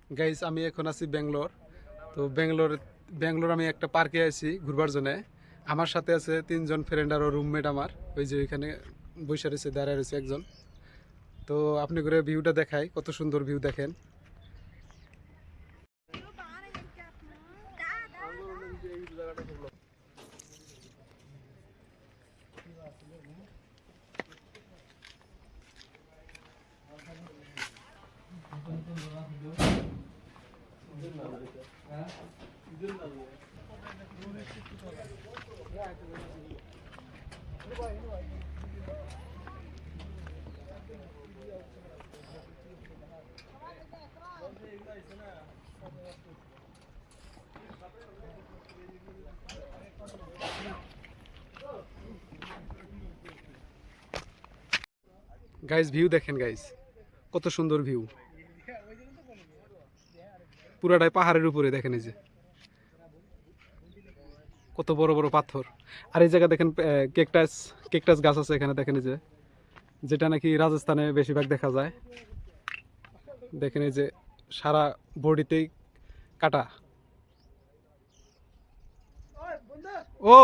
Guys আমি এখন আছি ব্যাঙ্গালোর। তো ব্যাঙ্গালোর আমি একটা পার্কে আছি ঘুরবার জন্য। আমার সাথে আছে 3জন ফ্রেন্ড আর রুমমেট আমার। ওই যে ওইখানে বসে রয়েছে, দাঁড়ায় রয়েছে একজন। তো আপনি করে ভিউটা দেখাই, কত সুন্দর ভিউ দেখেন। গাইস ভিউ দেখেন গাইস, কত সুন্দর ভিউ। পুরাটাই পাহাড়ের উপরে দেখেন, এই যে কত বড় বড় পাথর। আর এই জায়গা দেখেন কেকটাস কেকটাস গাছ আছে এখানে, দেখেন এই যে, যেটা নাকি রাজস্থানে বেশিরভাগ দেখা যায়। দেখেন এই যে সারা বডিতেই কাটা। ও